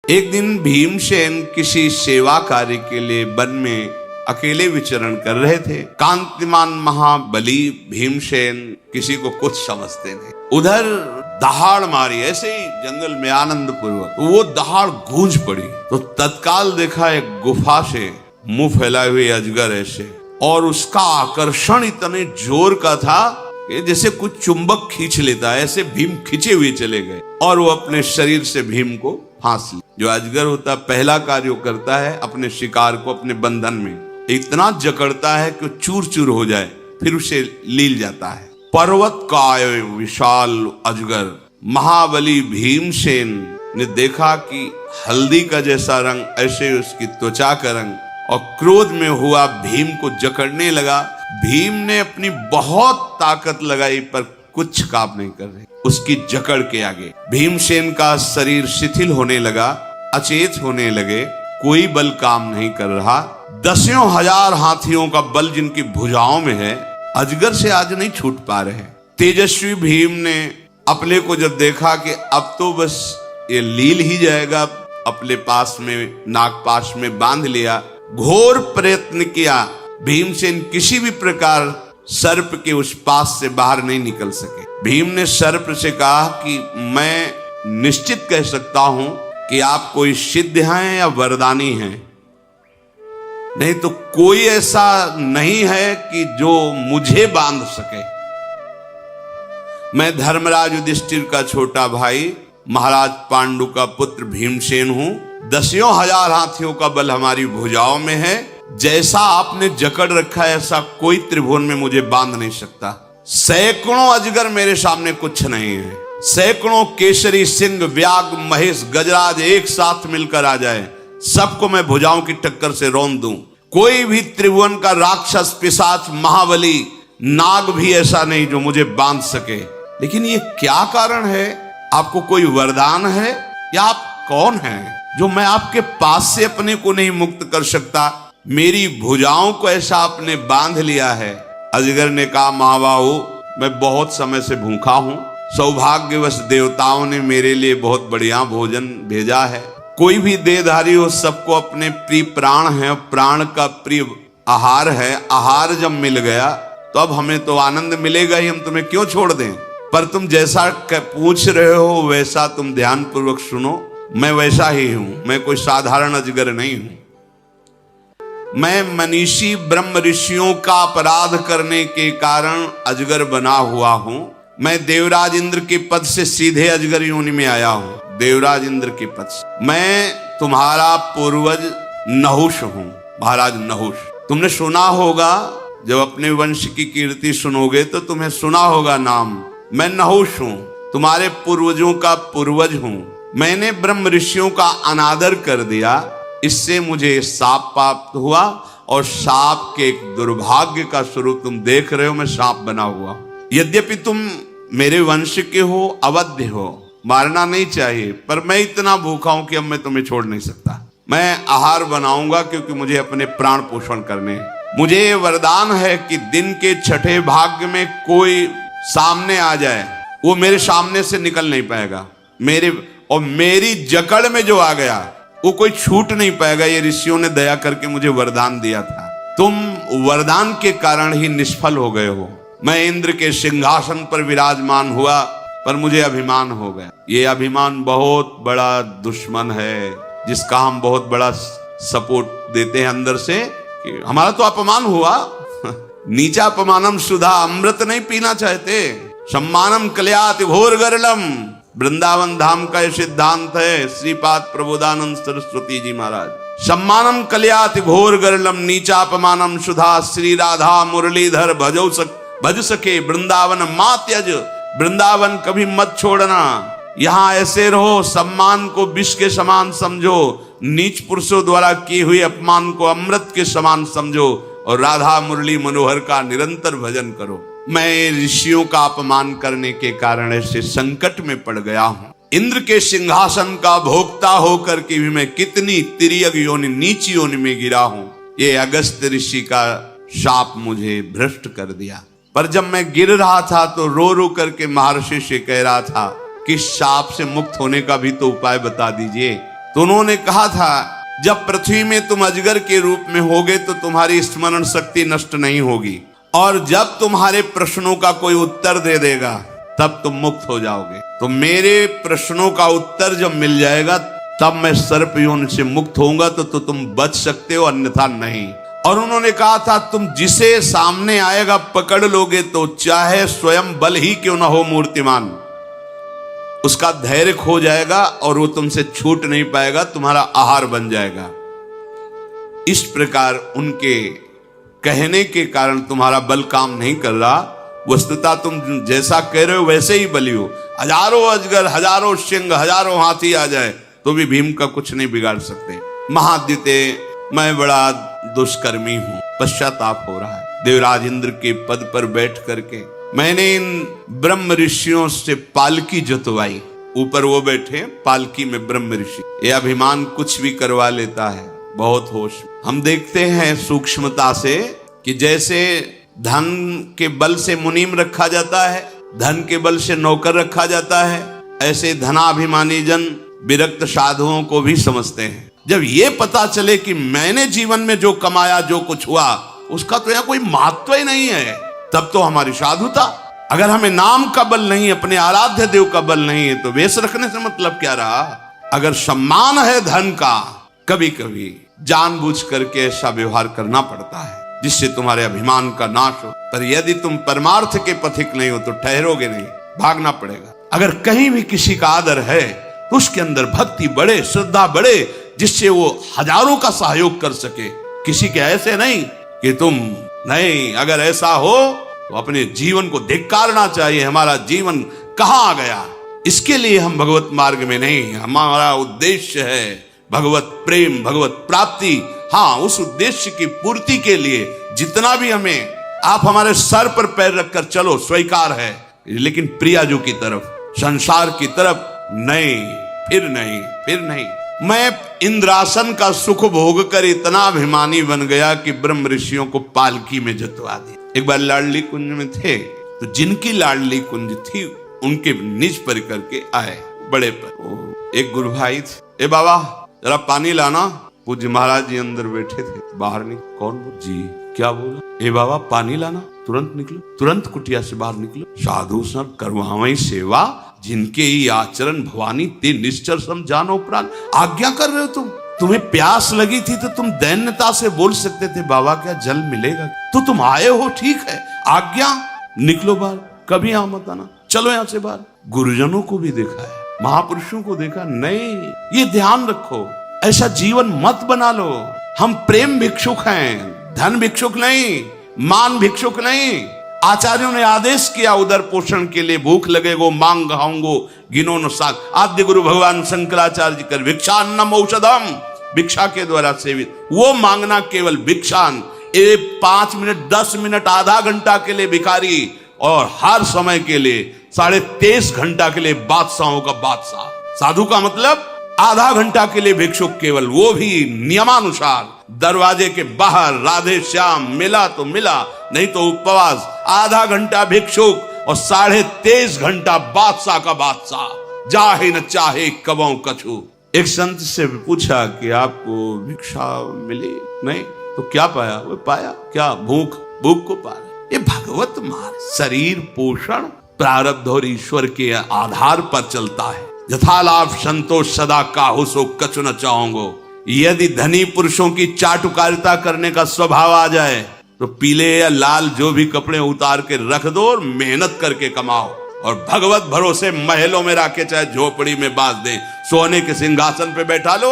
एक दिन भीमसेन किसी सेवा कार्य के लिए वन में अकेले विचरण कर रहे थे। कांतिमान महाबली भीमसेन किसी को कुछ समझते नहीं। उधर दहाड़ मारी, ऐसे ही जंगल में आनंद पूर्वक वो दहाड़ गूंज पड़ी तो तत्काल देखा एक गुफा से मुंह फैलाए हुए अजगर ऐसे, और उसका आकर्षण इतने जोर का था कि जैसे कुछ चुंबक खींच लेता है, ऐसे भीम खींचे हुए चले गए और वो अपने शरीर से भीम को फांस लिया। जो अजगर होता पहला कार्य करता है अपने शिकार को अपने बंधन में इतना जकड़ता है कि चूर चूर हो जाए, फिर उसे लील जाता है। पर्वत काय विशाल अजगर महाबली भीमसेन ने देखा कि हल्दी का जैसा रंग, ऐसे उसकी त्वचा का रंग, और क्रोध में हुआ भीम को जकड़ने लगा। भीम ने अपनी बहुत ताकत लगाई पर कुछ काम नहीं कर रही उसकी जकड़ के आगे। भीमसेन का शरीर शिथिल होने लगा, अचेत होने लगे, कोई बल काम नहीं कर रहा। दसियों हजार हाथियों का बल जिनकी भुजाओं में है, अजगर से आज नहीं छूट पा रहे। तेजस्वी भीम ने अपने को जब देखा कि अब तो बस ये लील ही जाएगा, अपने पास में नागपाश में बांध लिया। घोर प्रयत्न किया, भीमसेन किसी भी प्रकार सर्प के उस पास से बाहर नहीं निकल सके। भीम ने सर्प से कहा कि मैं निश्चित कह सकता हूं कि आप कोई सिद्ध हैं या वरदानी हैं, नहीं तो कोई ऐसा नहीं है कि जो मुझे बांध सके। मैं धर्मराज युधिष्ठिर का छोटा भाई, महाराज पांडु का पुत्र भीमसेन हूं। दसियों हजार हाथियों का बल हमारी भुजाओं में है। जैसा आपने जकड़ रखा है ऐसा कोई त्रिभुवन में मुझे बांध नहीं सकता। सैकड़ों अजगर मेरे सामने कुछ नहीं है। सैकड़ों केसरी, सिंह, व्याघ्र, महेश, गजराज एक साथ मिलकर आ जाए, सबको मैं भुजाओं की टक्कर से रौंद दूं। कोई भी त्रिभुवन का राक्षस, पिशाच, महाबली, नाग भी ऐसा नहीं जो मुझे बांध सके। लेकिन ये क्या कारण है? आपको कोई वरदान है या आप कौन हैं जो मैं आपके पास से अपने को नहीं मुक्त कर सकता? मेरी भुजाओं को ऐसा आपने बांध लिया है। अजगर ने कहा, महाबाहु, मैं बहुत समय से भूखा हूं। सौभाग्यवश देवताओं ने मेरे लिए बहुत बढ़िया भोजन भेजा है। कोई भी देहधारी हो, सबको अपने प्रिय प्राण है, प्राण का प्रिय आहार है। आहार जब मिल गया तो अब हमें तो आनंद मिलेगा ही, हम तुम्हें क्यों छोड़ दें? पर तुम जैसा पूछ रहे हो वैसा तुम ध्यान पूर्वक सुनो। मैं वैसा ही हूं, मैं कोई साधारण अजगर नहीं हूं। मैं मनीषी ब्रह्म ऋषियों का अपराध करने के कारण अजगर बना हुआ हूं। मैं देवराज इंद्र के पद से सीधे अजगर योनि में आया हूं। देवराज इंद्र के पद से मैं तुम्हारा पूर्वज नहुष हूं। महाराज नहुष, तुमने सुना होगा, जब अपने वंश की कीर्ति सुनोगे तो तुम्हें सुना होगा नाम। मैं नहुष हूं, तुम्हारे पूर्वजों का पूर्वज हूं। मैंने ब्रह्म ऋषियों का अनादर कर दिया, इससे मुझे शाप प्राप्त हुआ, और शाप के एक दुर्भाग्य का स्वरूप तुम देख रहे हो। मैं शाप बना हुआ। यद्यपि तुम मेरे वंश के हो, अवध्य हो, मारना नहीं चाहिए, पर मैं इतना भूखा हूं कि अब मैं तुम्हें छोड़ नहीं सकता। मैं आहार बनाऊंगा क्योंकि मुझे अपने प्राण पोषण करने हैं। मुझे वरदान है कि दिन के छठे भाग में कोई सामने आ जाए, वो मेरे सामने से निकल नहीं पाएगा। मेरी जकड़ में जो आ गया वो कोई छूट नहीं पाएगा। ये ऋषियों ने दया करके मुझे वरदान दिया था। तुम वरदान के कारण ही निष्फल हो गए हो। मैं इंद्र के सिंहासन पर विराजमान हुआ, पर मुझे अभिमान हो गया। ये अभिमान बहुत बड़ा दुश्मन है, जिसका हम बहुत बड़ा सपोर्ट देते हैं अंदर से कि हमारा तो अपमान हुआ। नीचा अपमानम सुधा, अमृत नहीं पीना चाहते। सम्मानम कल्याति घोर गरलम, वृंदावन धाम का यह सिद्धांत है। श्रीपाद प्रबोधानंद सरस्वती जी महाराज, सम्मानम कल्याति घोर गरलम, नीचा अपमानम सुधा। श्री राधा मुरलीधर भज सके वृंदावन मा त्यज, वृंदावन कभी मत छोड़ना। यहाँ ऐसे रहो, सम्मान को विष के समान समझो, नीच पुरुषों द्वारा की हुई अपमान को अमृत के समान समझो, और राधा मुरली मनोहर का निरंतर भजन करो। मैं ऋषियों का अपमान करने के कारण ऐसे संकट में पड़ गया हूं। इंद्र के सिंहासन का भोक्ता होकर के भी मैं कितनी तिर्यक योनि, नीची योनि में गिरा हूं। ये अगस्त ऋषि का शाप मुझे भ्रष्ट कर दिया। पर जब मैं गिर रहा था तो रो रो करके महर्षि से कह रहा था कि शाप से मुक्त होने का भी तो उपाय बता दीजिए। तो उन्होंने कहा था जब पृथ्वी में तुम अजगर के रूप में होगे तो तुम्हारी स्मरण शक्ति नष्ट नहीं होगी, और जब तुम्हारे प्रश्नों का कोई उत्तर दे देगा तब तुम मुक्त हो जाओगे। तो मेरे प्रश्नों का उत्तर जब मिल जाएगा तब मैं सर्प योनि से मुक्त होऊंगा, तो तुम बच सकते हो, अन्यथा नहीं। और उन्होंने कहा था तुम जिसे सामने आएगा पकड़ लोगे तो चाहे स्वयं बल ही क्यों ना हो मूर्तिमान, उसका धैर्य खो जाएगा और वो तुमसे छूट नहीं पाएगा, तुम्हारा आहार बन जाएगा। इस प्रकार उनके कहने के कारण तुम्हारा बल काम नहीं कर रहा। वस्तुतः तुम जैसा कह रहे हो वैसे ही बली हो। हजारों अजगर, हजारों सिंह, हजारों हाथी आ जाए तो भी भीम का कुछ नहीं बिगाड़ सकते। महाद्युते, मैं बड़ा दुष्कर्मी हूं, पश्चाताप हो रहा है। देवराज इंद्र के पद पर बैठ करके मैंने इन ब्रह्म ऋषियों से पालकी जुतवाई। ऊपर वो बैठे पालकी में ब्रह्म ऋषि, ये अभिमान कुछ भी करवा लेता है, बहुत होश। हम देखते हैं सूक्ष्मता से कि जैसे धन के बल से मुनीम रखा जाता है, धन के बल से नौकर रखा जाता है, ऐसे धनाभिमानी जन विरक्त साधुओं को भी समझते हैं। जब ये पता चले कि मैंने जीवन में जो कमाया, जो कुछ हुआ, उसका तो यहाँ कोई महत्व ही नहीं है, तब तो हमारी साधुता। अगर हमें नाम का बल नहीं, अपने आराध्य देव का बल नहीं है, तो वेश रखने से मतलब क्या रहा। अगर सम्मान है धन का, कभी कभी जानबूझ करके ऐसा व्यवहार करना पड़ता है जिससे तुम्हारे अभिमान का नाश हो। पर यदि तुम परमार्थ के पथिक नहीं हो तो ठहरोगे नहीं, भागना पड़ेगा। अगर कहीं भी किसी का आदर है तो उसके अंदर भक्ति बढ़े, श्रद्धा बढ़े, जिससे वो हजारों का सहयोग कर सके। किसी के ऐसे नहीं कि तुम नहीं, अगर ऐसा हो तो अपने जीवन को धिक्कारना चाहिए। हमारा जीवन कहाँ आ गया, इसके लिए हम भगवत मार्ग में नहीं। हमारा उद्देश्य है भगवत प्रेम, भगवत प्राप्ति। हाँ, उस उद्देश्य की पूर्ति के लिए जितना भी हमें, आप हमारे सर पर पैर रखकर चलो, स्वीकार है, लेकिन प्रियाजू की तरफ, संसार की तरफ नहीं, फिर नहीं, फिर नहीं। मैं इंद्रासन का सुख भोग कर इतना अभिमानी बन गया कि ब्रह्म ऋषियों को पालकी में जतवा दिया। एक बार लाडली कुंज में थे, तो जिनकी लाडली कुंज थी उनके निज पर करके आए बड़े पर। एक गुरु भाई थे, ए बाबा जरा पानी लाना। पूज्य महाराज जी अंदर बैठे थे, बाहर निकले। कौन जी, क्या बोला? ए बाबा पानी लाना। तुरंत निकलो, तुरंत कुटिया से बाहर निकलो। साधु संत करवावई सेवा, जिनके ही आचरण भवानी ते निश्चर सम जानो प्राण। आज्ञा कर रहे हो तुम, तुम्हें प्यास लगी थी तो तुम दैन्यता से बोल सकते थे बाबा क्या जल मिलेगा, तो तुम आए हो, ठीक है, आज्ञा, निकलो बाहर, कभी यहाँ मत आना, चलो यहाँ से बाहर। गुरुजनों को भी देखा है, महापुरुषों को देखा नहीं। ये ध्यान रखो, ऐसा जीवन मत बना लो। हम प्रेम भिक्षुक हैं, धन भिक्षुक नहीं, मान भिक्षुक नहीं। आचार्यों ने आदेश किया उदर पोषण के लिए, भूख लगे गो मांग खाऊंगो गिनो न साग। आद्य गुरु भगवान शंकराचार्य जी कर भिक्षान्नम औषधम, भिक्षा के द्वारा सेवित, वो मांगना केवल भिक्षान। 5 मिनट, 10 मिनट, आधा घंटा के लिए भिखारी, और हर समय के लिए 23.5 घंटा के लिए बादशाहों का बादशाह। साधु का मतलब आधा घंटा के लिए भिक्षुक केवल, वो भी नियमानुसार। दरवाजे के बाहर राधे श्याम, मिला तो मिला, नहीं तो उपवास। आधा घंटा भिक्षुक और 23.5 घंटा बादशाह का बादशाह, चाहे न चाहे कबों कछु। एक संत से पूछा कि आपको भिक्षा मिली? नहीं, तो क्या पाया? वो पाया क्या? भूख को पाया। ये भगवत मार्ग, शरीर पोषण प्रारब्ध और ईश्वर के आधार पर चलता है। यथा लाभ संतोष सदा काहू सो कछु न चाहोगो। यदि धनी पुरुषों की चाटुकारिता करने का स्वभाव आ जाए तो पीले या लाल जो भी कपड़े उतार के रख दो और मेहनत करके कमाओ, और भगवत भरोसे महलों में रखे, चाहे झोपड़ी में बांध दें, सोने के सिंहासन पे बैठा लो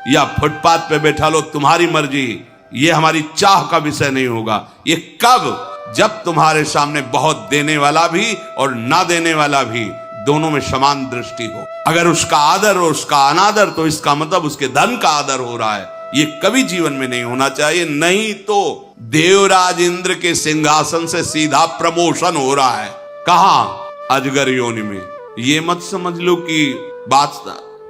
या फुटपाथ पे बैठा लो, तुम्हारी मर्जी। ये हमारी चाह का विषय नहीं होगा। ये कब? जब तुम्हारे सामने बहुत देने वाला भी और ना देने वाला भी, दोनों में समान दृष्टि हो। अगर उसका आदर और उसका अनादर, तो इसका मतलब उसके धन का आदर हो रहा है। ये कभी जीवन में नहीं होना चाहिए, नहीं तो देवराज इंद्र के सिंहासन से सीधा प्रमोशन हो रहा है। कहां? अजगर योनि में। ये मत समझ लो कि बात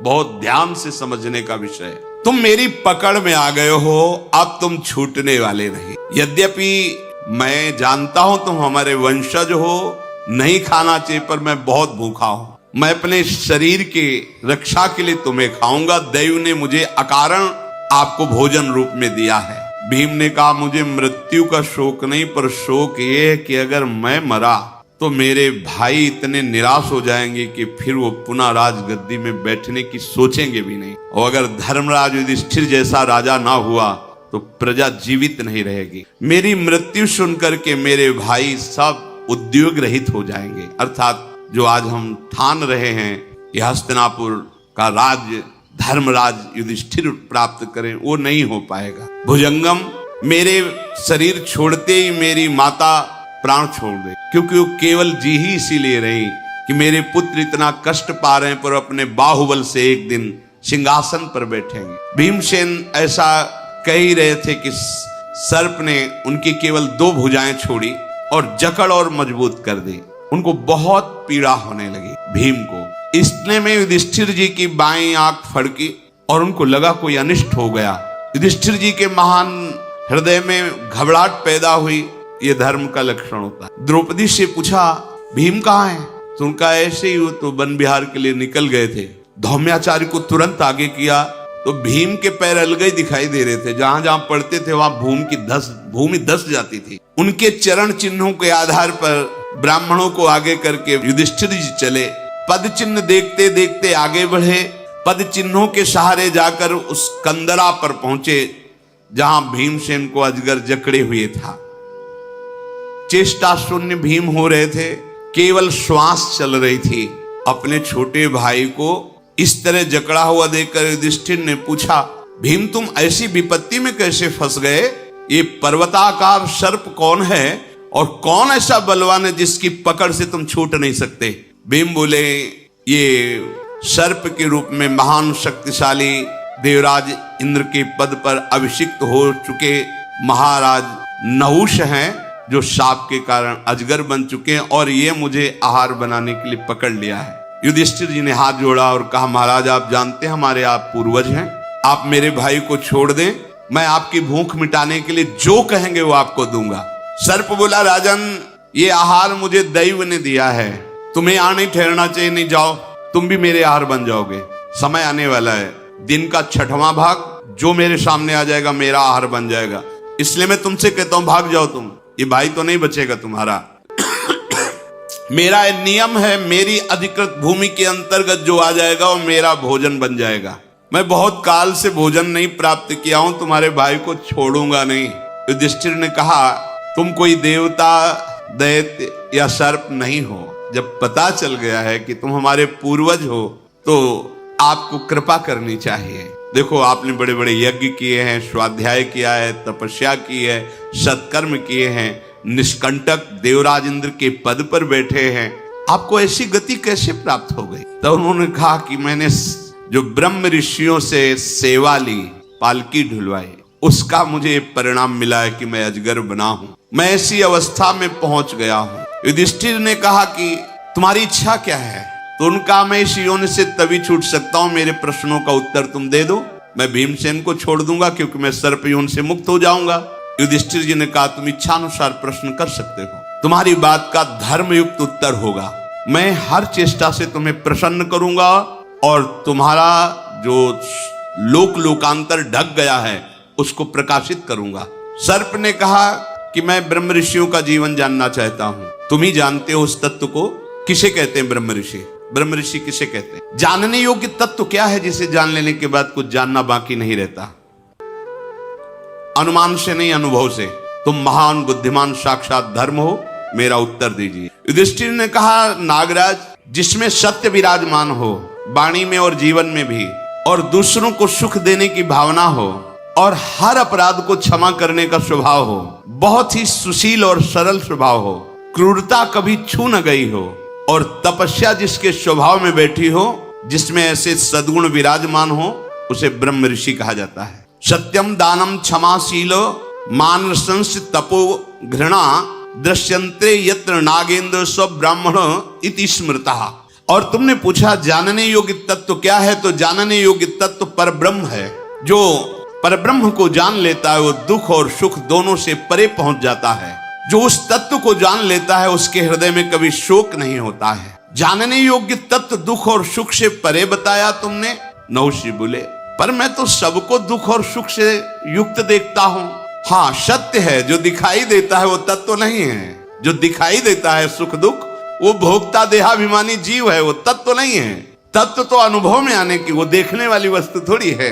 बहुत ध्यान से समझने का विषय है। तुम मेरी पकड़ में आ गए हो, अब तुम छूटने वाले नहीं। यद्यपि मैं जानता हूं तुम हमारे वंशज हो, नहीं खाना चाहिए, पर मैं बहुत भूखा हूं। मैं अपने शरीर के रक्षा के लिए तुम्हें खाऊंगा। दैव ने मुझे अकारण आपको भोजन रूप में दिया है। भीम ने कहा, मुझे मृत्यु का शोक नहीं, पर शोक ये है कि अगर मैं मरा तो मेरे भाई इतने निराश हो जाएंगे कि फिर वो पुनः राजगद्दी में बैठने की सोचेंगे भी नहीं। और अगर धर्मराज युधिष्ठिर जैसा राजा ना हुआ तो प्रजा जीवित नहीं रहेगी। मेरी मृत्यु सुनकर के मेरे भाई सब उद्योग रहित हो जाएंगे। अर्थात जो आज हम ठान रहे हैं कि हस्तिनापुर का राज्य धर्मराज युधिष्ठिर प्राप्त करें, वो नहीं हो पाएगा। भुजंगम, मेरे शरीर छोड़ते ही मेरी माता प्राण छोड़ दे, क्योंकि वो केवल जी ही इसीलिए रही कि मेरे पुत्र इतना कष्ट पा रहे हैं, पर अपने बाहुबल से एक दिन सिंहासन पर बैठेंगे। भीमसेन ऐसा कह ही रहे थे कि सर्प ने उनकी केवल 2 भुजाएं छोड़ी और जकड़ और मजबूत कर दी। उनको बहुत पीड़ा होने लगी भीम को। इतने में युधिष्ठिर जी की बाईं आंख फड़की और उनको लगा कोई अनिष्ट हो गया। युधिष्ठिर जी के महान हृदय में घबराहट पैदा हुई। ये धर्म का लक्षण होता है। द्रौपदी से पूछा, भीम कहाँ है? तो उनका ऐसे ही वो तो वन विहार के लिए निकल गए थे। धौम्याचार्य को तुरंत आगे किया तो भीम के पैर अलग ही दिखाई दे रहे थे। जहां जहां पड़ते थे वहां भूमि धस जाती थी। उनके चरण चिन्हों के आधार पर ब्राह्मणों को आगे करके युधिष्ठिर जी चले। पद चिन्ह देखते देखते आगे बढ़े। पद चिन्हों के सहारे जाकर उस कंदरा पर पहुंचे जहां भीमसेन को अजगर जकड़े हुए था। चेष्टा शून्य भीम हो रहे थे, केवल श्वास चल रही थी। अपने छोटे भाई को इस तरह जकड़ा हुआ देखकर युधिष्ठिर ने पूछा, भीम तुम ऐसी विपत्ति में कैसे फंस गए? ये पर्वताकार सर्प कौन है और कौन ऐसा बलवान है जिसकी पकड़ से तुम छूट नहीं सकते? भीम बोले, ये सर्प के रूप में महान शक्तिशाली देवराज इंद्र के पद पर अभिषिक्त हो चुके महाराज नहुष हैं, जो शाप के कारण अजगर बन चुके हैं और ये मुझे आहार बनाने के लिए पकड़ लिया है। युधिष्ठिर जी ने हाथ जोड़ा और कहा, महाराज आप जानते हैं हमारे आप पूर्वज हैं, आप मेरे भाई को छोड़ दें, मैं आपकी भूख मिटाने के लिए जो कहेंगे वो आपको दूंगा। सर्प बोला, राजन ये आहार मुझे दैव ने दिया है, तुम्हें यहाँ नहीं ठहरना चाहिए, नहीं जाओ, तुम भी मेरे आहार बन जाओगे। समय आने वाला है, दिन का 6वां भाग जो मेरे सामने आ जाएगा मेरा आहार बन जाएगा, इसलिए मैं तुमसे कहता हूं भाग जाओ तुम, ये भाई तो नहीं बचेगा तुम्हारा। मेरा नियम है, मेरी अधिकृत भूमि के अंतर्गत जो आ जाएगा वो मेरा भोजन बन जाएगा। मैं बहुत काल से भोजन नहीं प्राप्त किया हूं, तुम्हारे भाई को छोड़ूंगा नहीं। युधिष्ठिर ने कहा, तुम कोई देवता दैत्य या सर्प नहीं हो। जब पता चल गया है कि तुम हमारे पूर्वज हो तो आपको कृपा करनी चाहिए। देखो आपने बड़े बड़े यज्ञ किए हैं, स्वाध्याय किया है, तपस्या की है, सत्कर्म किए हैं, निष्कंटक देवराज इंद्र के पद पर बैठे हैं, आपको ऐसी गति कैसे प्राप्त हो गई? तो उन्होंने कहा कि मैंने जो ब्रह्म ऋषियों से सेवा ली, पालकी ढुलवाई, उसका मुझे परिणाम मिला है कि मैं अजगर बना हूं, मैं ऐसी अवस्था में पहुंच गया हूं। युधिष्ठिर ने कहा कि तुम्हारी इच्छा क्या है? तो उनका, मैं इस योन से तभी छूट सकता हूं, मेरे प्रश्नों का उत्तर तुम दे दो, मैं भीमसेन को छोड़ दूंगा क्योंकि मैं सर्प योन से मुक्त हो जाऊंगा। युधिष्ठिर जी ने कहा, तुम इच्छानुसार प्रश्न कर सकते हो, तुम्हारी बात का धर्मयुक्त उत्तर होगा, मैं हर चेष्टा से तुम्हें प्रसन्न करूंगा और तुम्हारा जो लोकांतर ढक गया है उसको प्रकाशित करूंगा। सर्प ने कहा कि मैं ब्रह्म ऋषियों का जीवन जानना चाहता हूं, तुम ही जानते हो उस तत्व को, किसे कहते हैं ब्रह्म ऋषि? ब्रह्म ऋषि किसे कहते हैं? जानने योग्य तत्व क्या है जिसे जान लेने के बाद कुछ जानना बाकी नहीं रहता? अनुमान से नहीं, अनुभव से। तुम महान बुद्धिमान साक्षात धर्म हो, मेरा उत्तर दीजिए। युधिष्ठिर ने कहा, नागराज, जिसमें सत्य विराजमान हो, वाणी में और जीवन में भी, और दूसरों को सुख देने की भावना हो, और हर अपराध को क्षमा करने का स्वभाव हो, बहुत ही सुशील और सरल स्वभाव हो, क्रूरता कभी छू न गई हो, और तपस्या जिसके स्वभाव में बैठी हो, जिसमें ऐसे सद्गुण विराजमान हो, उसे ब्रह्म ऋषि कहा जाता है। सत्यम दानम क्षमाशीलो मानसंस तपो घृणा दृश्यंते यत्र नागेंद्र स्व ब्राह्मण इति स्मृता। और तुमने पूछा जानने योग्य तत्व क्या है? तो जानने योग्य तत्व पर ब्रह्म है। जो परब्रह्म को जान लेता है वो दुख और सुख दोनों से परे पहुंच जाता है। जो उस तत्व को जान लेता है उसके हृदय में कभी शोक नहीं होता है। जानने योग्य तत्व दुख और सुख से परे बताया तुमने। नहुषी बोले, पर मैं तो सबको दुख और सुख से युक्त देखता हूं। हाँ, सत्य है, जो दिखाई देता है वो तत्व नहीं है। जो दिखाई देता है सुख दुख, वो भोक्ता देहाभिमानी जीव है, वो तत्व नहीं है। तत्व तो अनुभव में आने की, वो देखने वाली वस्तु थोड़ी है।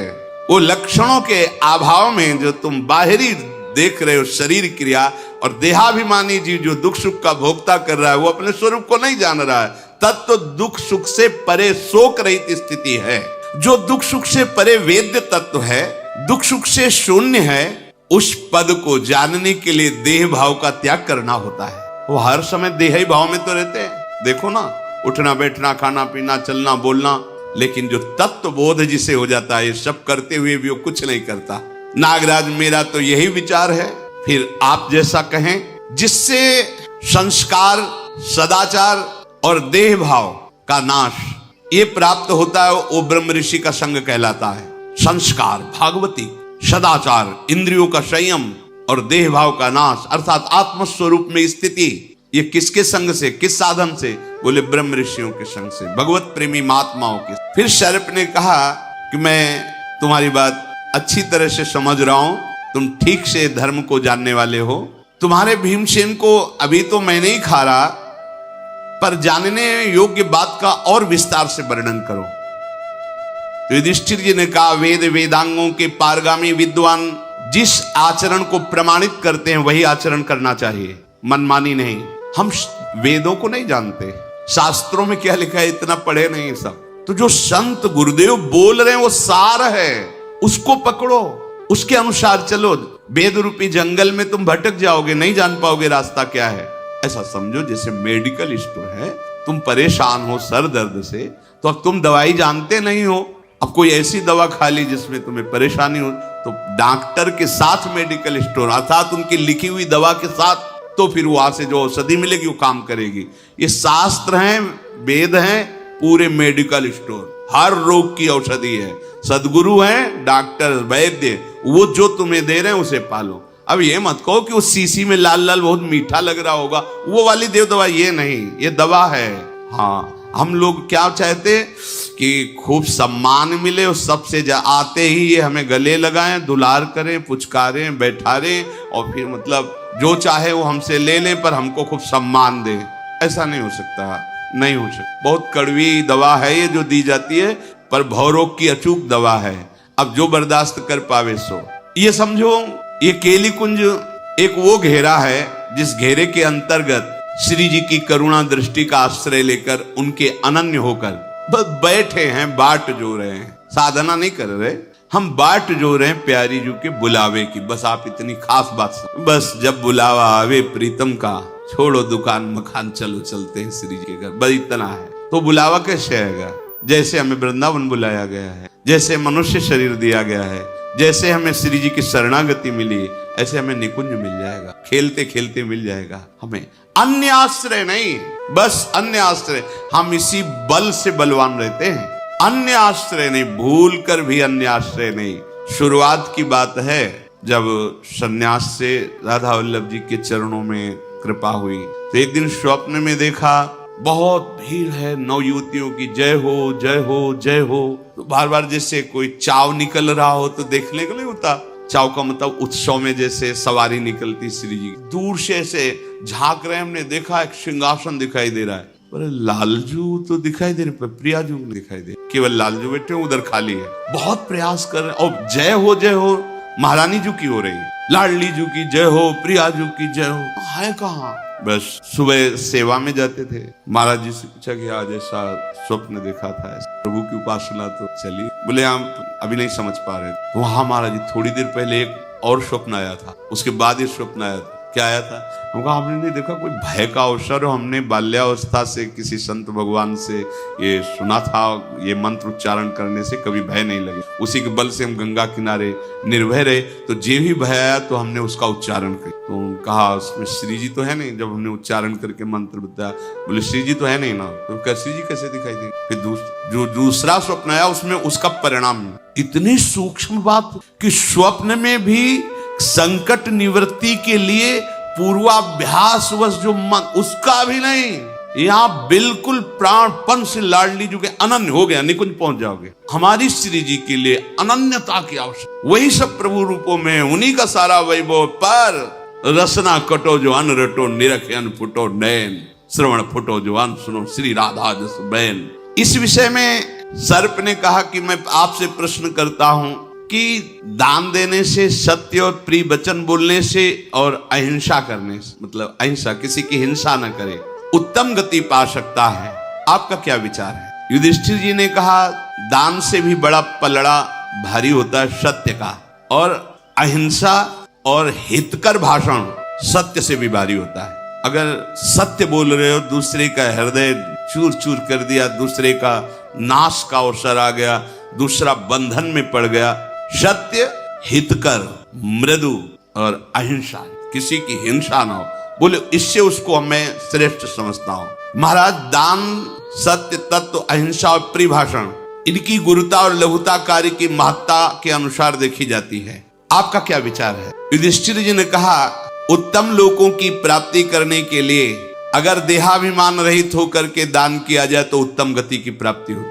वो लक्षणों के अभाव में जो तुम बाहरी देख रहे हो शरीर क्रिया, और देहाभिमानी जीव जो दुख सुख का भोक्ता कर रहा है, वो अपने स्वरूप को नहीं जान रहा है। तत्व दुख सुख से परे शोक रहित स्थिति है। जो दुख सुख से परे वेद्य तत्व है, दुख सुख से शून्य है, उस पद को जानने के लिए देह भाव का त्याग करना होता है। वो हर समय देह ही भाव में तो रहते हैं। देखो ना, उठना बैठना खाना पीना चलना बोलना, लेकिन जो तत्व बोध जिसे हो जाता है, ये सब करते हुए भी वो कुछ नहीं करता। नागराज, मेरा तो यही विचार है, फिर आप जैसा कहें, जिससे संस्कार सदाचार और देह भाव का नाश ये प्राप्त होता है, वो ब्रह्म ऋषि का संग कहलाता है। संस्कार, भागवती, सदाचार, इंद्रियों का संयम और देह भाव का नाश अर्थात आत्मस्वरूप में स्थिति, ये किसके संग से, किस साधन से? बोले ब्रह्म ऋषियों के संग से, भगवत प्रेमी महात्माओं के। फिर शरप ने कहा कि मैं तुम्हारी बात अच्छी तरह से समझ रहा हूं, तुम ठीक से धर्म को जानने वाले हो। तुम्हारे भीमसेन को अभी तो मैं नहीं खा रहा, पर जानने योग्य बात का और विस्तार से वर्णन करो। तो युधिष्ठिर जी ने कहा, वेद वेदांगों के पारगामी विद्वान जिस आचरण को प्रमाणित करते हैं वही आचरण करना चाहिए, मनमानी नहीं। हम वेदों को नहीं जानते, शास्त्रों में क्या लिखा है इतना पढ़े नहीं सब। तो जो संत गुरुदेव बोल रहे हैं वो सार है, उसको पकड़ो, उसके अनुसार चलो। वेद रूपी जंगल में तुम भटक जाओगे, नहीं जान पाओगे रास्ता क्या है। ऐसा समझो जैसे मेडिकल स्टोर है, तुम परेशान हो सर दर्द से, तो अब तुम दवाई जानते नहीं हो, अब कोई ऐसी दवा खा ली जिसमें तुम्हें परेशानी हो, तो डॉक्टर के साथ मेडिकल स्टोर अर्थात उनकी लिखी हुई दवा के साथ, तो फिर वहां से जो औषधि मिलेगी वो काम करेगी। ये शास्त्र हैं, वेद हैं, पूरे मेडिकल स्टोर, हर रोग की औषधि है। सदगुरु हैं, डॉक्टर वैद्य, वो जो तुम्हें दे रहे हैं उसे पालो। अब ये मत कहो कि उस शीशी में लाल लाल बहुत मीठा लग रहा होगा, वो वाली देव दवा, ये नहीं, ये दवा है। हाँ, हम लोग क्या चाहते कि खूब सम्मान मिले, और सबसे आते ही ये हमें गले लगाएं, दुलार करें, पुचकारें, बैठारें, और फिर मतलब जो चाहे वो हमसे ले लें, पर हमको खूब सम्मान दें। ऐसा नहीं हो सकता, नहीं हो सकता। बहुत कड़वी दवा है ये जो दी जाती है, पर भवरोग की अचूक दवा है। अब जो बर्दाश्त कर पावे सो। ये समझो, ये केली कुंज एक वो घेरा है जिस घेरे के अंतर्गत श्री जी की करुणा दृष्टि का आश्रय लेकर उनके अनन्य होकर बस बैठे हैं, बाट जो रहे हैं, साधना नहीं कर रहे, हम बाट जो रहे हैं प्यारी जी के बुलावे की। बस आप इतनी खास बात समझ, बस जब बुलावा आवे प्रीतम का, छोड़ो दुकान मकान, चलो चलते हैं श्री जी के घर, बस इतना है। तो बुलावा कैसे आएगा? जैसे हमें वृंदावन बुलाया गया है, जैसे मनुष्य शरीर दिया गया है, जैसे हमें श्री जी की शरणागति मिली, ऐसे हमें निकुंज मिल जाएगा, खेलते खेलते मिल जाएगा। हमें अन्य आश्रय नहीं, बस अन्य आश्रय, हम इसी बल से बलवान रहते हैं। अन्य आश्रय नहीं, भूल कर भी अन्य आश्रय नहीं। शुरुआत की बात है जब सन्यास से राधा वल्लभ जी के चरणों में कृपा हुई, तो एक दिन स्वप्न में देखा बहुत भीड़ है नवयुवतियों की, जय हो जय हो जय हो। तो बार बार जैसे कोई चाव निकल रहा हो तो देखने को नहीं होता, चाव का मतलब उत्सव में जैसे सवारी निकलती श्री जी, दूर से ऐसे झांक रहे, हमने देखा एक सिंहासन दिखाई दे रहा है, पर लालजू तो दिखाई दे रहे, प्रियाजू दिखाई दे, केवल लालजू बैठे, उधर खाली है। बहुत प्रयास कर रहे, और जय हो महारानी जू की हो रही, लाडली जू की जय हो, प्रियाजू की जय हो, है कहाँ? बस सुबह सेवा में जाते थे, महाराज जी से पूछा कि आज ऐसा स्वप्न देखा था, प्रभु की उपासना तो चली। बोले हम अभी नहीं समझ पा रहे। तो वहां महाराज जी थोड़ी देर पहले एक और स्वप्न आया था, उसके बाद ये स्वप्न आया था। क्या आया था? हमको हमने नहीं देखा, कोई भय का अवसर हो, हमने बाल्यावस्था से किसी संत भगवान से ये सुना था, ये मंत्र उच्चारण करने से कभी भय नहीं लगे, उसी के बल से हम गंगा किनारे निर्भय रहे। तो जे भी भय आया तो हमने उसका उच्चारण किया। तो कहा उसमें श्री जी तो है नहीं, जब हमने उच्चारण करके मंत्र बताया, बोले श्री जी तो है नहीं ना, तो श्री जी कैसे दिखाई दे? फिर जो दूसरा स्वप्न आया उसमें उसका परिणाम, इतनी सूक्ष्म बात कि स्वप्न में भी संकट निवृत्ति के लिए पूर्वाभ्यास वश जो मन, उसका भी नहीं, यहाँ बिल्कुल प्राणपन से लाडली जो के अनन्य हो गया, निकुंज पहुंच जाओगे। हमारी श्री जी के लिए अनन्यता की आवश्यकता, वही सब प्रभु रूपों में, उन्हीं का सारा वैभव। पर रसना कटो जो अन रटो, निरख अन फुटो नैन, श्रवण फुटो जो अन सुनो, श्री राधा जस बैन। इस विषय में सर्प ने कहा कि मैं आपसे प्रश्न करता हूं कि दान देने से, सत्य और प्रिय वचन बोलने से और अहिंसा करने से, मतलब अहिंसा, किसी की हिंसा न करे, उत्तम गति पा सकता है। आपका क्या विचार है? युधिष्ठिर जी ने कहा दान से भी बड़ा पलड़ा भारी होता है सत्य का, और अहिंसा और हितकर भाषण सत्य से भी भारी होता है। अगर सत्य बोल रहे हो, दूसरे का हृदय चूर चूर कर दिया, दूसरे का नाश का अवसर आ गया, दूसरा बंधन में पड़ गया। सत्य, हितकर, मृदु और अहिंसा, किसी की हिंसा ना हो, बोले इससे उसको मैं श्रेष्ठ समझता हूं। महाराज, दान, सत्य, तत्व, अहिंसा और परिभाषण, इनकी गुरुता और लघुता कार्य की महत्ता के अनुसार देखी जाती है। आपका क्या विचार है? युधिष्ठिर जी ने कहा उत्तम लोगों की प्राप्ति करने के लिए अगर देहाभिमान रहित होकर के दान किया जाए तो उत्तम गति की प्राप्ति हो।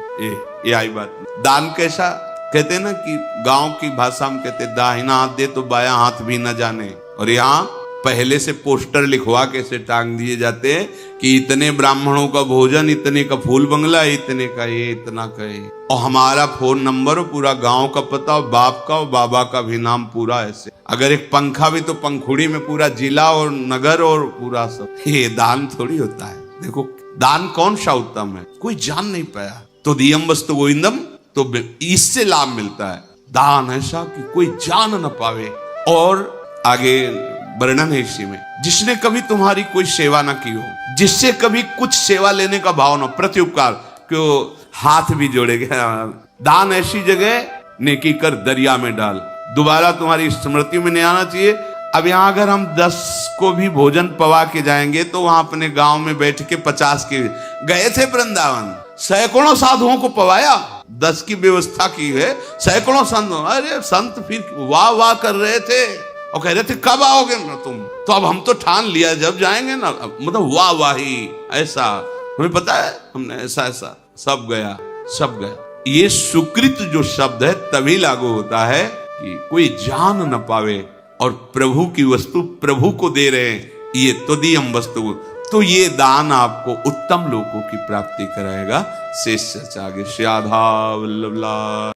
ये आई बात। दान कैसा कहते हैं ना, कि गांव की भाषा में कहते दाहिना हाथ दे तो बायां हाथ भी न जाने, और यहाँ पहले से पोस्टर लिखवा के से टांग दिए जाते हैं कि इतने ब्राह्मणों का भोजन, इतने का फूल बंगला, इतने का ये, इतना का ये, और हमारा फोन नंबर और पूरा गांव का पता, और बाप का और बाबा का भी नाम पूरा ऐसे। अगर एक पंखा भी तो पंखुड़ी में पूरा जिला और नगर और पूरा सब। ये दान थोड़ी होता है। देखो दान कौन सा उत्तम है, कोई जान नहीं पाया। तो दियम वस्तु गोविंदम, तो इससे लाभ मिलता है। दान ऐसा कि कोई जान न पावे। और आगे वर्णन है इसी में, जिसने कभी तुम्हारी कोई सेवा ना की हो, जिससे कभी कुछ सेवा लेने का भाव ना, प्रत्युपकार, क्यों हाथ भी जोड़ेगा। दान ऐसी जगह, नेकी कर दरिया में डाल, दोबारा तुम्हारी स्मृति में नहीं आना चाहिए। अब यहाँ अगर हम 10 को भी भोजन पवा के जाएंगे तो वहां अपने गांव में बैठ के 50 के गए थे वृंदावन, सैकड़ों साधुओं को पवाया, 10 की व्यवस्था की है, सैकड़ों संत। अरे संत फिर वाह वाह कर रहे थे और कह रहे थे कब आओगे ना तुम, तो अब हम तो ठान लिया जब जाएंगे ना, मतलब वाह वाही ऐसा, हमें पता है, हमने ऐसा ऐसा, सब गया सब गया। ये सुकृत जो शब्द है तभी लागू होता है कि कोई जान न पावे और प्रभु की वस्तु प्रभु को दे रहे हैं, ये तदीयम वस्तु। तो ये दान आपको उत्तम लोगों की प्राप्ति कराएगा। शेष चर्चा आगे। श्री राधा वल्लभ।